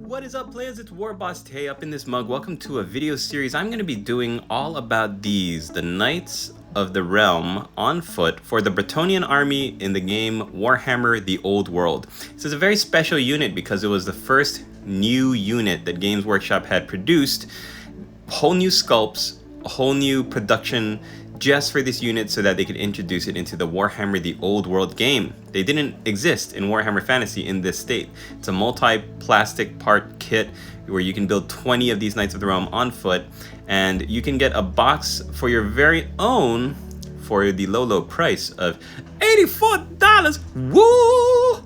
What is up, players? It's War Boss Tay up in this mug. Welcome to a video series. I'm going to be doing all about these, the Knights of the Realm on foot for the Bretonnian army in the game Warhammer the Old World. This is a very special unit because it was the first new unit that Games Workshop had produced. Whole new sculpts, a whole new production just for this unit so that they could introduce it into the Warhammer the Old World game. They didn't exist in Warhammer Fantasy in this state. It's a multi-plastic part kit where you can build 20 of these Knights of the Realm on foot, and you can get a box for your very own for the low price of $84. Woo!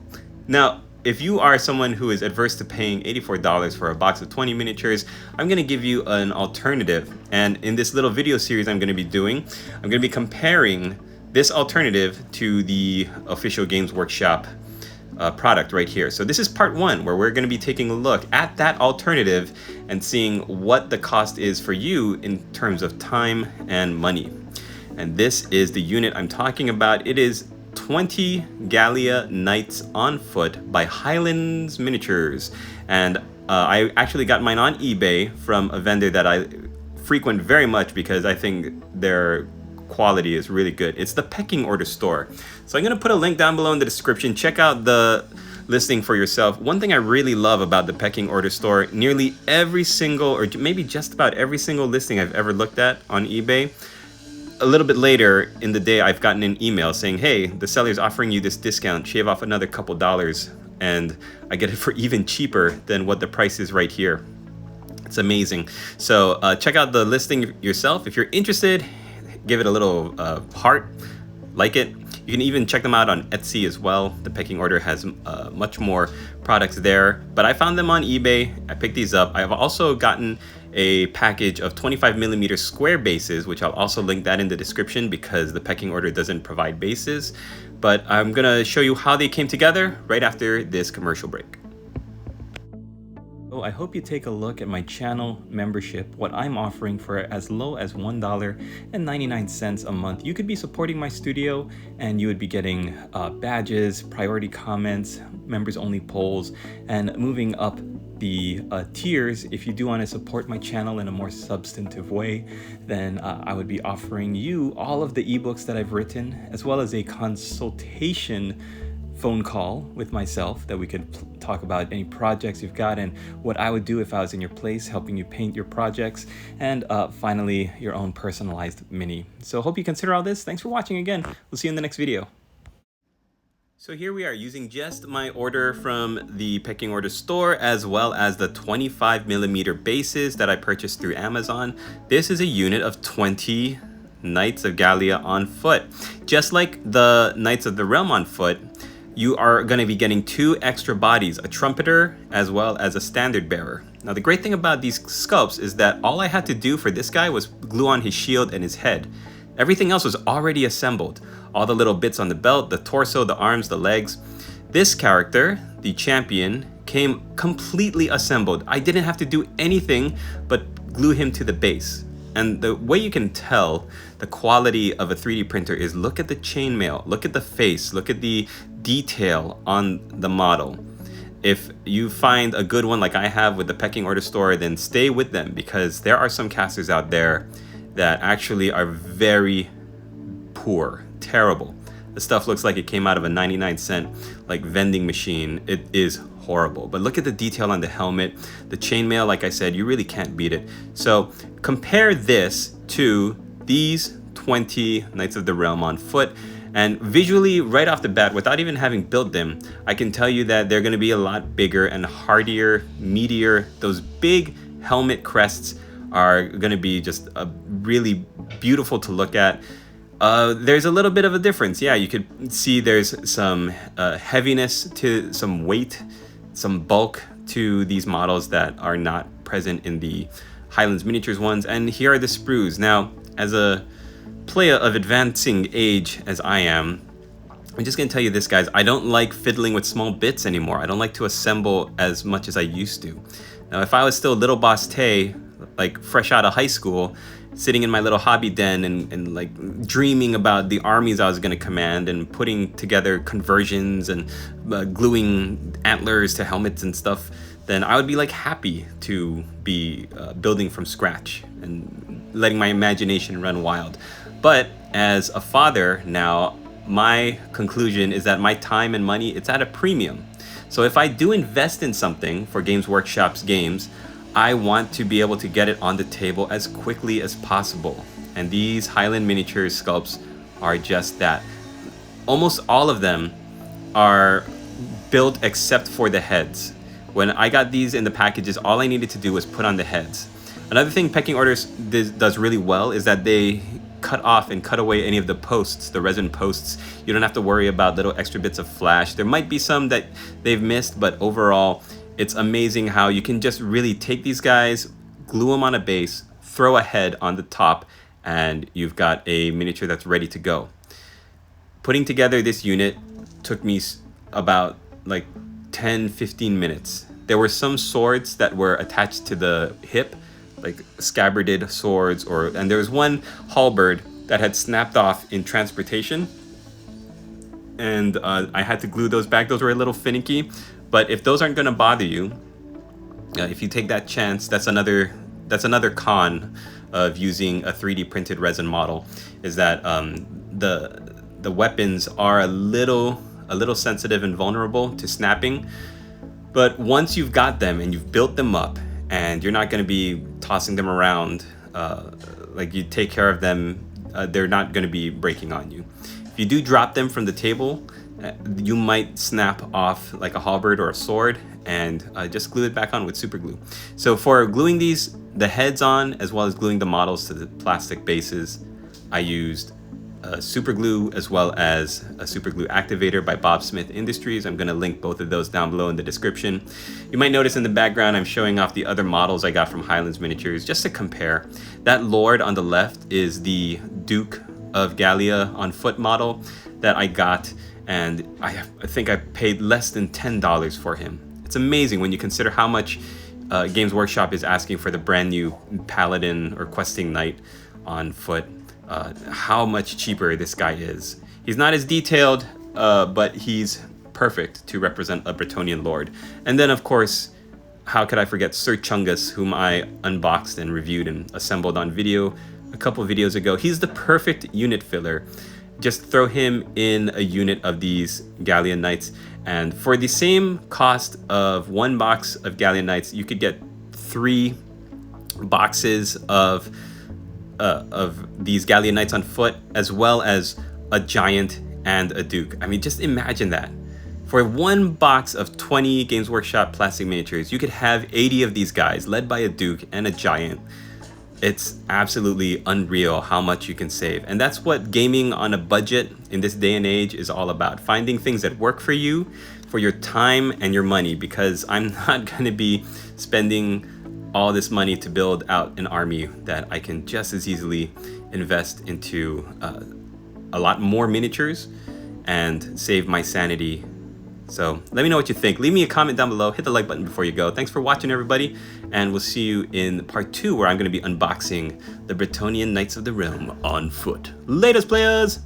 Now, if you are someone who is adverse to paying $84 for a box of 20 miniatures, I'm going to give you an alternative. And in this little video series I'm going to be comparing this alternative to the official Games Workshop product right here. So this is part one, where we're going to be taking a look at that alternative and seeing what the cost is for you in terms of time and money. And this is the unit I'm talking about. It is 20 Gallia Knights on foot by Highlands Miniatures, and I actually got mine on eBay from a vendor that I frequent very much because I think their quality is really good. It's the Pecking Order store. So I'm going to put a link down below in the description. Check out the listing for yourself. One thing I really love about the Pecking Order store, nearly every single, or maybe just about every single listing I've ever looked at on eBay, a little bit later in the day, I've gotten an email saying, hey, the seller's offering you this discount, shave off another couple dollars, and I get it for even cheaper than what the price is right here. It's amazing. So check out the listing yourself. If you're interested, give it a little heart, like it. You can even check them out on Etsy as well. The Pecking Order has much more products there, but I found them on eBay. I picked these up. I've also gotten a package of 25mm square bases, which I'll also link that in the description because the Pecking Order doesn't provide bases. But I'm gonna show you how they came together right after this commercial break. So I hope you take a look at my channel membership, what I'm offering for as low as $1.99 a month. You could be supporting my studio and you would be getting badges, priority comments, members only polls, and moving up the tiers. If you do want to support my channel in a more substantive way, then I would be offering you all of the ebooks that I've written, as well as a consultation phone call with myself that we could talk about any projects you've got and what I would do if I was in your place, helping you paint your projects, and finally your own personalized mini. So hope you consider all this. Thanks for watching again. We'll see you in the next video. So here we are using just my order from the Pecking Order store, as well as the 25mm bases that I purchased through Amazon. This is a unit of 20 Knights of Gallia on foot. Just like the Knights of the Realm on foot, you are going to be getting 2 extra bodies, a trumpeter as well as a standard bearer. Now the great thing about these sculpts is that all I had to do for this guy was glue on his shield and his head. Everything else was already assembled. All the little bits on the belt, the torso, the arms, the legs. This character, the champion, came completely assembled. I didn't have to do anything but glue him to the base. And the way you can tell the quality of a 3D printer is look at the chainmail, look at the face, look at the detail on the model. If you find a good one like I have with the Pecking Order store, then stay with them, because there are some casters out there that actually are very poor, terrible. The stuff looks like it came out of a 99-cent like vending machine. It is horrible. But look at the detail on the helmet, the chainmail. Like I said, you really can't beat it. So compare this to these 20 Knights of the Realm on foot, and visually right off the bat, without even having built them, I can tell you that they're going to be a lot bigger and hardier, meatier. Those big helmet crests are going to be just really beautiful to look at. There's a little bit of a difference. Yeah, you could see there's some heaviness to some weight, some bulk to these models that are not present in the Highlands Miniatures ones. And here are the sprues. Now, as a player of advancing age as I am, I'm just gonna tell you this, guys. I don't like fiddling with small bits anymore. I don't like to assemble as much as I used to. Now, if I was still little boss Tay, like fresh out of high school, sitting in my little hobby den and like dreaming about the armies I was going to command and putting together conversions and gluing antlers to helmets and stuff, then I would be like happy to be building from scratch and letting my imagination run wild. But as a father now, my conclusion is that my time and money, it's at a premium. So if I do invest in something for Games Workshop's games, I want to be able to get it on the table as quickly as possible. And these Highland Miniatures sculpts are just that. Almost all of them are built except for the heads. When I got these in the packages, all I needed to do was put on the heads. Another thing Pecking Orders does really well is that they cut off and cut away any of the posts, the resin posts. You don't have to worry about little extra bits of flash. There might be some that they've missed, but overall, it's amazing how you can just really take these guys, glue them on a base, throw a head on the top, and you've got a miniature that's ready to go. Putting together this unit took me about like 10-15 minutes. There were some swords that were attached to the hip, like scabbarded swords, and there was one halberd that had snapped off in transportation, and I had to glue those back. Those were a little finicky, but if those aren't going to bother you, if you take that chance, that's another con of using a 3D printed resin model, is that the weapons are a little sensitive and vulnerable to snapping. But once you've got them and you've built them up, and you're not going to be tossing them around, like you take care of them, they're not going to be breaking on you. If you do drop them from the table, you might snap off like a halberd or a sword, and just glue it back on with super glue. So for gluing the heads on, as well as gluing the models to the plastic bases, I used super glue as well as a super glue activator by Bob Smith Industries. I'm going to link both of those down below in the description. You might notice in the background I'm showing off the other models I got from Highlands Miniatures just to compare. That Lord on the left is the Duke of Gallia on foot model that I got, and I think I paid less than $10 for him. It's amazing when you consider how much Games Workshop is asking for the brand new Paladin or Questing Knight on foot. How much cheaper this guy is. He's not as detailed, but he's perfect to represent a Bretonnian lord. And then, of course, how could I forget Sir Chungus, whom I unboxed and reviewed and assembled on video a couple videos ago. He's the perfect unit filler. Just throw him in a unit of these Gallian Knights, and for the same cost of one box of Gallian Knights, you could get 3 boxes of these Gallian Knights on foot, as well as a giant and a duke. I mean, just imagine that. For one box of 20 Games Workshop plastic miniatures, you could have 80 of these guys, led by a duke and a giant. It's absolutely unreal how much you can save. And that's what gaming on a budget in this day and age is all about. Finding things that work for you, for your time and your money, because I'm not going to be spending all this money to build out an army that I can just as easily invest into a lot more miniatures and save my sanity. So let me know what you think. Leave me a comment down below. Hit the like button before you go. Thanks for watching, everybody, and we'll see you in part 2, where I'm going to be unboxing the Bretonnian Knights of the Realm on foot. Latest, players!